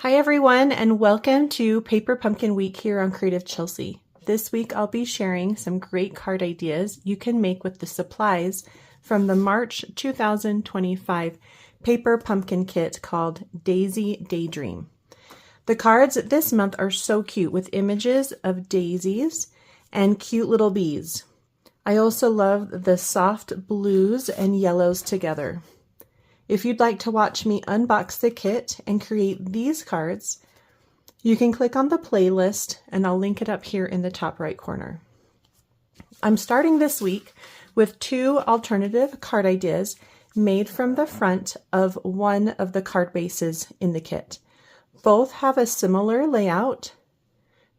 Hi everyone, and welcome to Paper Pumpkin Week here on Creative Chelsey. This week I'll be sharing some great card ideas you can make with the supplies from the March 2025 Paper Pumpkin Kit called Daisy Daydream. The cards this month are so cute with images of daisies and cute little bees. I also love the soft blues and yellows together. If you'd like to watch me unbox the kit and create these cards, you can click on the playlist and I'll link it up here in the top right corner. I'm starting this week with two alternative card ideas made from the front of one of the card bases in the kit. Both have a similar layout,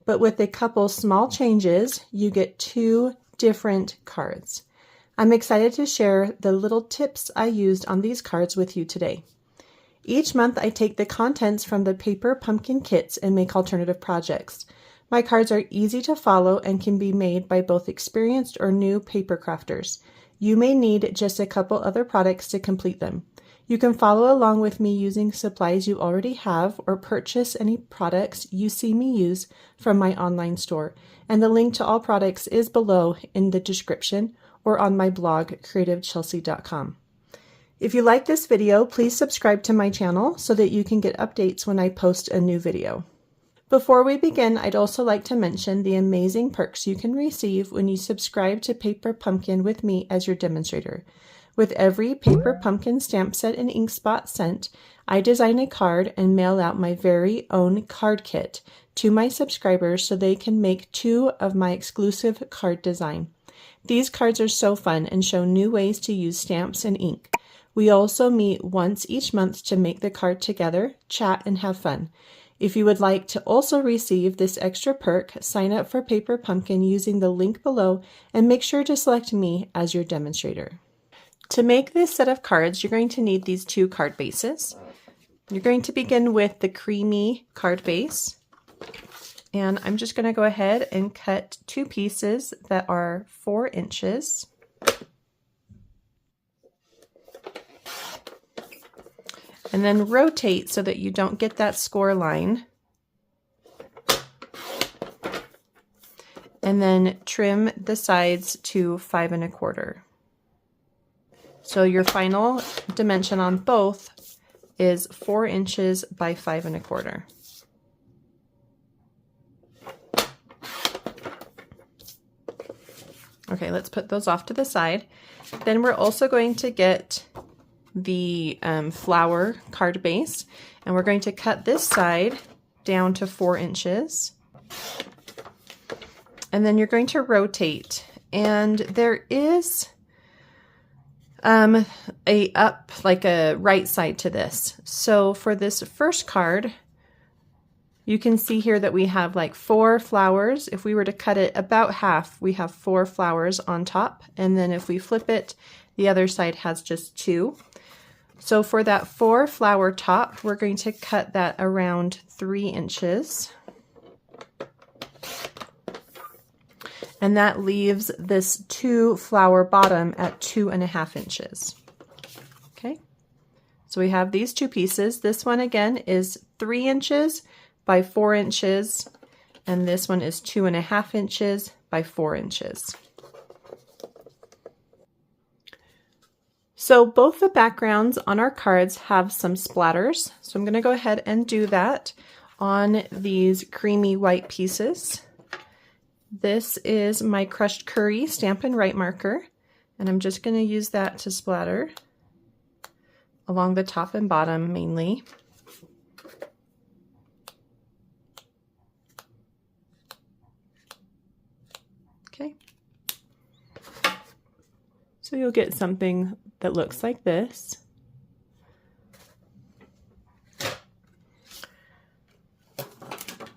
but with a couple small changes, you get two different cards. I'm excited to share the little tips I used on these cards with you today. Each month I take the contents from the Paper Pumpkin kits and make alternative projects. My cards are easy to follow and can be made by both experienced or new paper crafters. You may need just a couple other products to complete them. You can follow along with me using supplies you already have or purchase any products you see me use from my online store. And the link to all products is below in the description or on my blog, creativechelsey.com. If you like this video, please subscribe to my channel so that you can get updates when I post a new video. Before we begin, I'd also like to mention the amazing perks you can receive when you subscribe to Paper Pumpkin with me as your demonstrator. With every Paper Pumpkin stamp set and ink spot sent, I design a card and mail out my very own card kit to my subscribers so they can make two of my exclusive card design. These cards are so fun and show new ways to use stamps and ink. We also meet once each month to make the card together, chat, and have fun. If you would like to also receive this extra perk, sign up for Paper Pumpkin using the link below and make sure to select me as your demonstrator. To make this set of cards, you're going to need these two card bases. You're going to begin with the creamy card base. And I'm just going to go ahead and cut two pieces that are 4 inches. And then rotate so that you don't get that score line. And then trim the sides to 5 1/4. So your final dimension on both is 4 inches by 5 1/4. Okay, let's put those off to the side. Then we're also going to get the flower card base, and we're going to cut this side down to 4 inches. And then you're going to rotate, and there is a right side to this. So for this first card, you can see here that we have like 4 flowers. If we were to cut it about half, we have 4 flowers on top. And then if we flip it, the other side has just 2. So for that 4 flower top, we're going to cut that around 3 inches. And that leaves this 2 flower bottom at 2 1/2 inches. Okay, so we have these two pieces. This one again is 3 inches by 4 inches, and this one is 2 1/2 inches by 4 inches. So both the backgrounds on our cards have some splatters, so I'm going to go ahead and do that on these creamy white pieces. This is my crushed curry Stampin' Up marker, and I'm just going to use that to splatter along the top and bottom mainly. Okay, so you'll get something that looks like this.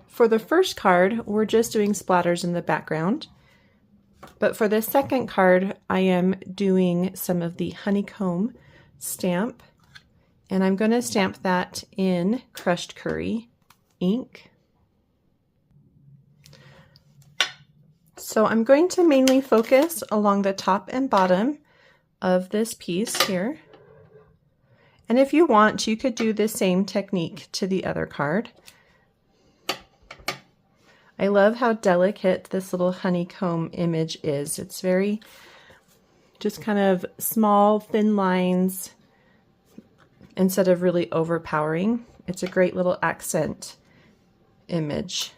For the first card, we're just doing splatters in the background, but for the second card, I am doing some of the honeycomb stamp, and I'm going to stamp that in crushed curry ink. So I'm going to mainly focus along the top and bottom of this piece here. And if you want, you could do the same technique to the other card. I love how delicate this little honeycomb image is. It's very just kind of small, thin lines instead of really overpowering. It's a great little accent image.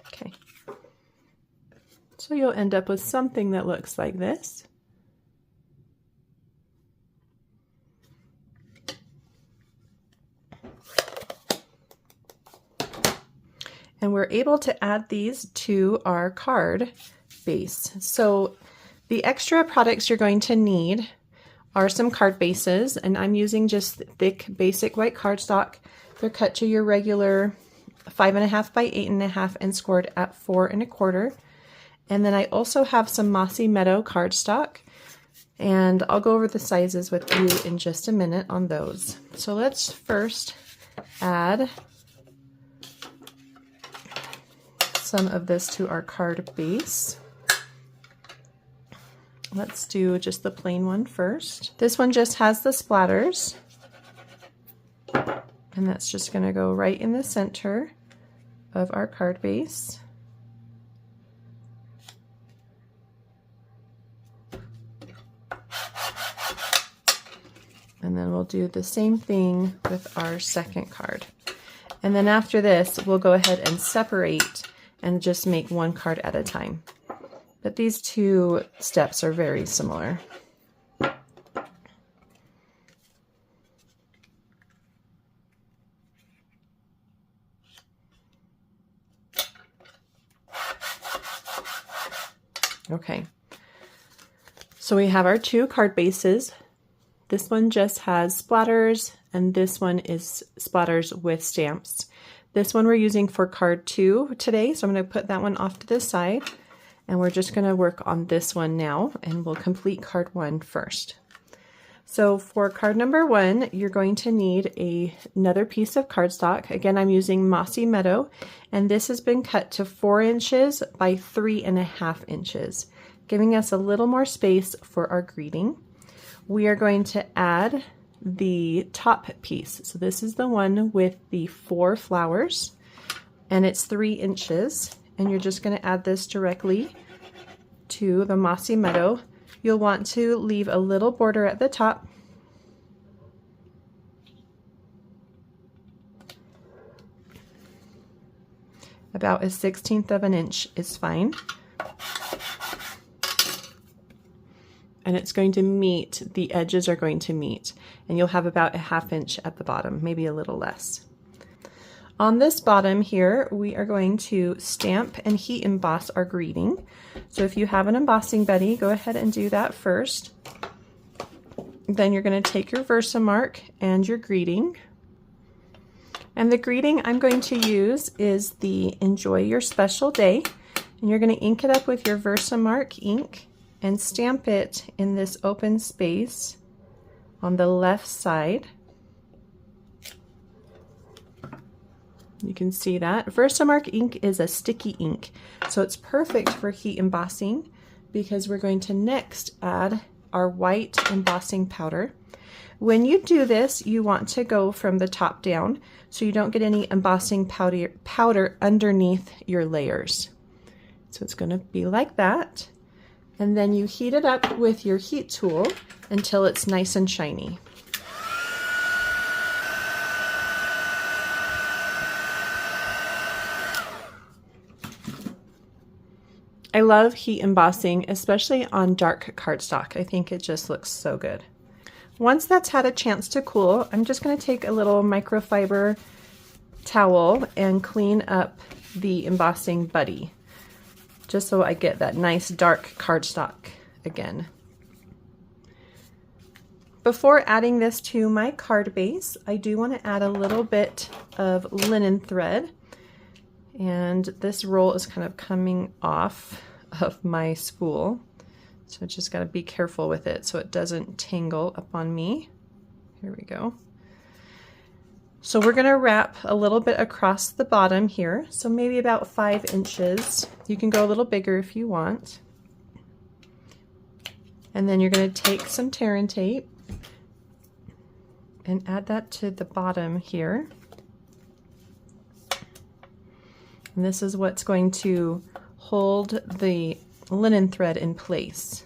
Okay. So you'll end up with something that looks like this. And we're able to add these to our card base. So the extra products you're going to need are some card bases, and I'm using just thick basic white cardstock. They're cut to your regular 5.5 by 8.5 and scored at 4 1/4. And then I also have some Mossy Meadow cardstock, and I'll go over the sizes with you in just a minute on those. So let's first add some of this to our card base. Let's do just the plain one first. This one just has the splatters, and that's just going to go right in the center of our card base. And then we'll do the same thing with our second card. And then after this, we'll go ahead and separate and just make one card at a time. But these two steps are very similar. Okay, so we have our two card bases. This one just has splatters, and this one is splatters with stamps. This one we're using for card 2 today, so I'm going to put that one off to the side, and we're just going to work on this one now, and we'll complete card 1 first. So for card number 1, you're going to need another piece of cardstock. Again, I'm using Mossy Meadow, and this has been cut to 4 inches by 3.5 inches, giving us a little more space for our greeting. We are going to add the top piece. So this is the one with the 4 flowers, and it's 3 inches, and you're just going to add this directly to the Mossy Meadow. You'll want to leave a little border at the top. About 1/16 of an inch is fine. And it's going to meet, the edges are going to meet, and you'll have about 1/2 inch at the bottom, maybe a little less. On this bottom here, we are going to stamp and heat emboss our greeting. So if you have an embossing buddy, go ahead and do that first. Then you're going to take your Versamark and your greeting. And the greeting I'm going to use is the Enjoy Your Special Day. And you're going to ink it up with your Versamark ink and stamp it in this open space on the left side. You can see that. Versamark ink is a sticky ink, so it's perfect for heat embossing because we're going to next add our white embossing powder. When you do this, you want to go from the top down so you don't get any embossing powder underneath your layers. So it's going to be like that. And then you heat it up with your heat tool until it's nice and shiny. I love heat embossing, especially on dark cardstock. I think it just looks so good. Once that's had a chance to cool, I'm just going to take a little microfiber towel and clean up the embossing buddy, just so I get that nice dark cardstock again. Before adding this to my card base, I do want to add a little bit of linen thread, and this roll is kind of coming off of my spool, so just got to be careful with it so it doesn't tangle up on me. Here we go. So we're going to wrap a little bit across the bottom here, so maybe about 5 inches. You can go a little bigger if you want. And then you're going to take some tear and tape and add that to the bottom here. And this is what's going to hold the linen thread in place.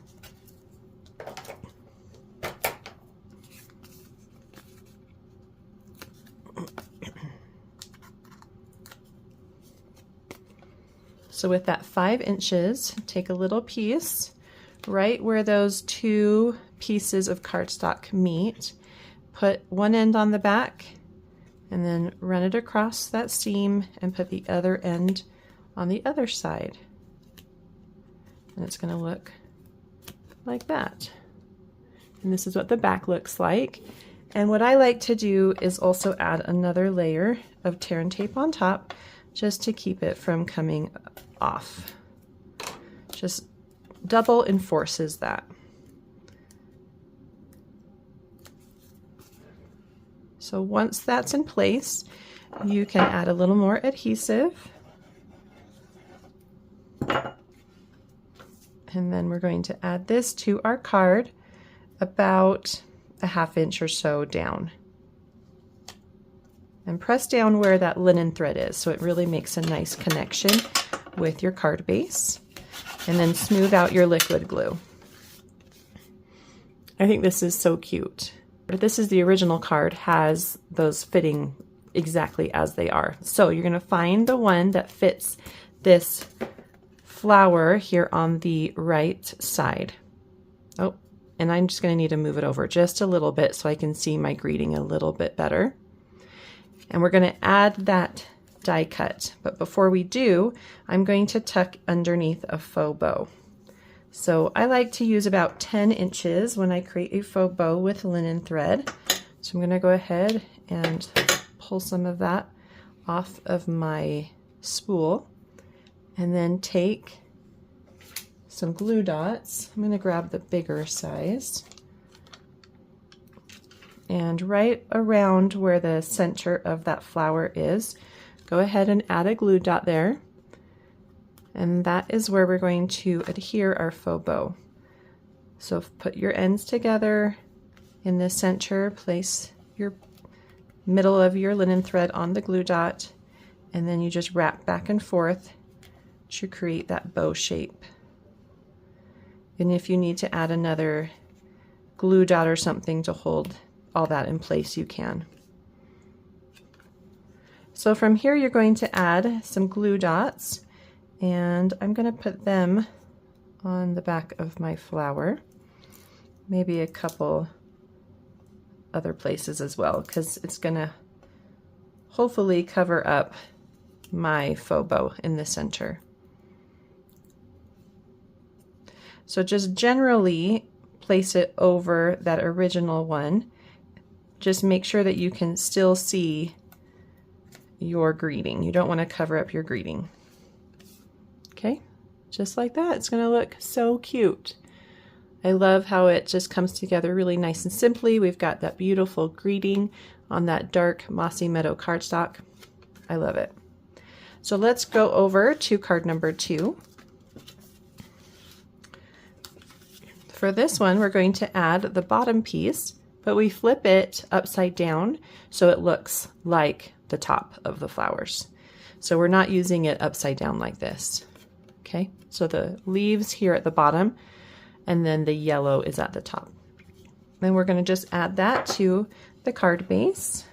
So with that 5 inches, take a little piece right where those 2 pieces of cardstock meet, put one end on the back, and then run it across that seam and put the other end on the other side. And it's going to look like that. And this is what the back looks like. And what I like to do is also add another layer of tear and tape on top, just to keep it from coming off. Just double enforces that. So once that's in place, you can add a little more adhesive. And then we're going to add this to our card about a 1/2 inch or so down. And press down where that linen thread is, so it really makes a nice connection with your card base. And then smooth out your liquid glue. I think this is so cute. This is the original card, has those fitting exactly as they are. So you're going to find the one that fits this flower here on the right side. Oh, and I'm just going to need to move it over just a little bit so I can see my greeting a little bit better. And we're going to add that die cut. But before we do, I'm going to tuck underneath a faux bow. So I like to use about 10 inches when I create a faux bow with linen thread. So I'm going to go ahead and pull some of that off of my spool, and then take some glue dots. I'm going to grab the bigger size. And right around where the center of that flower is, go ahead and add a glue dot there. And that is where we're going to adhere our faux bow. So put your ends together in the center, place your middle of your linen thread on the glue dot, and then you just wrap back and forth to create that bow shape. And if you need to add another glue dot or something to hold all that in place, you can. So from here you're going to add some glue dots, and I'm going to put them on the back of my flower, maybe a couple other places as well, because it's going to hopefully cover up my faux bow in the center. So just generally place it over that original one. Just make sure that you can still see your greeting. You don't want to cover up your greeting. Okay, just like that. It's going to look so cute. I love how it just comes together really nice and simply. We've got that beautiful greeting on that dark mossy meadow cardstock. I love it. So let's go over to card number 2. For this one, we're going to add the bottom piece, but we flip it upside down so it looks like the top of the flowers. So we're not using it upside down like this. Okay, so the leaves here at the bottom, and then the yellow is at the top. Then we're going to just add that to the card base.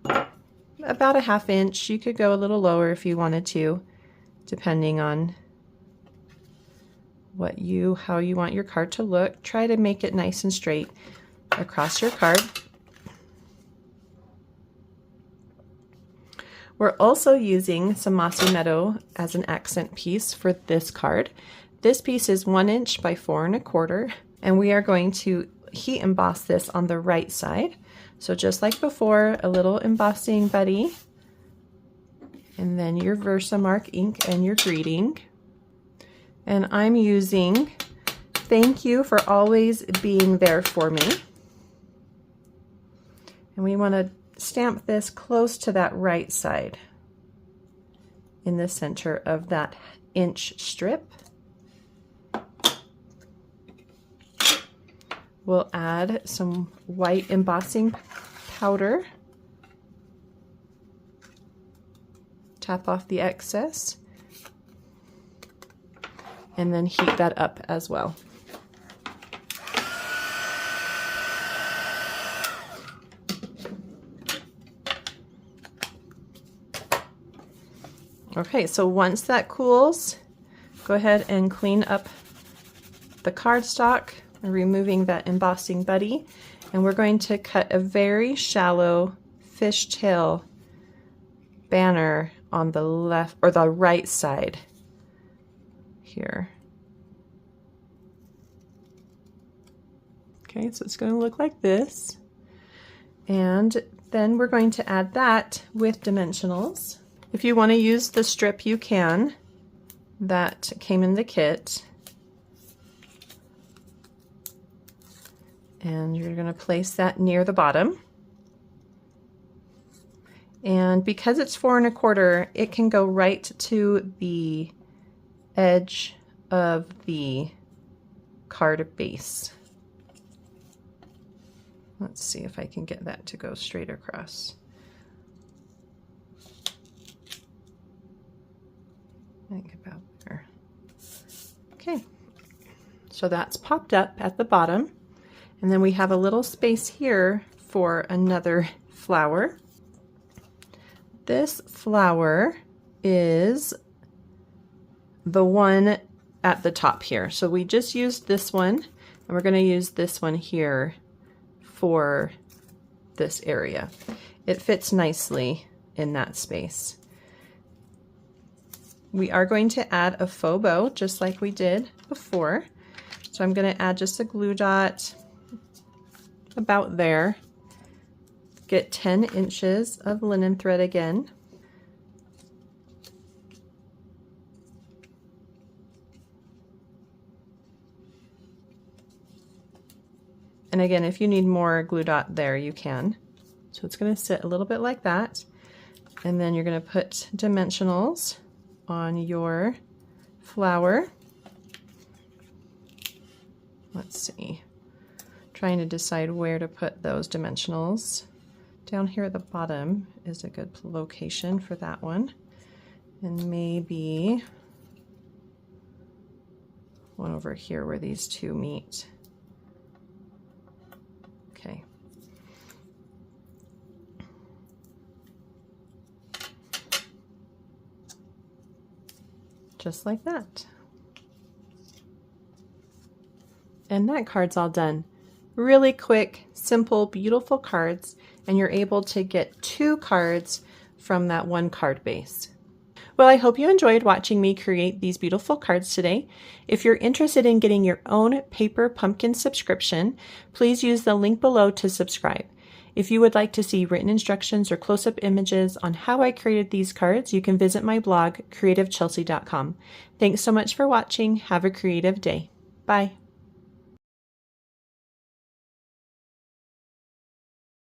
About a 1/2 inch. You could go a little lower if you wanted to, depending on how you want your card to look. Try to make it nice and straight across your card. We're also using some mossy meadow as an accent piece for this card. This piece is 1 inch by 4 1/4, and we are going to heat emboss this on the right side. So just like before, a little embossing buddy, and then your Versamark ink and your greeting. And I'm using "Thank you for always being there for me." And we want to stamp this close to that right side in the center of that inch strip. We'll add some white embossing powder. Tap off the excess and then heat that up as well. Okay, so once that cools, go ahead and clean up the cardstock, removing that embossing buddy, and we're going to cut a very shallow fishtail banner on the left or the right side here. Okay, so it's going to look like this, and then we're going to add that with dimensionals. If you want to use the strip, you can. That came in the kit. And you're going to place that near the bottom. And because it's 4 1/4, it can go right to the edge of the card base. Let's see if I can get that to go straight across. I think about there. Okay, so that's popped up at the bottom. And then we have a little space here for another flower. This flower is the one at the top here. So we just used this one, and we're going to use this one here for this area. It fits nicely in that space. We are going to add a faux bow just like we did before. So I'm going to add just a glue dot about there. Get 10 inches of linen thread again. And again, if you need more glue dot there, you can. So it's going to sit a little bit like that. And then you're going to put dimensionals on your flower. Let's see. Trying to decide where to put those dimensionals. Down here at the bottom is a good location for that one. And maybe one over here where these two meet. Okay. Just like that. And that card's all done. Really quick, simple, beautiful cards, and you're able to get 2 cards from that one card base. Well, I hope you enjoyed watching me create these beautiful cards today. If you're interested in getting your own paper pumpkin subscription, please use the link below to subscribe. If you would like to see written instructions or close-up images on how I created these cards, you can visit my blog, creativechelsey.com. Thanks so much for watching. Have a creative day. Bye.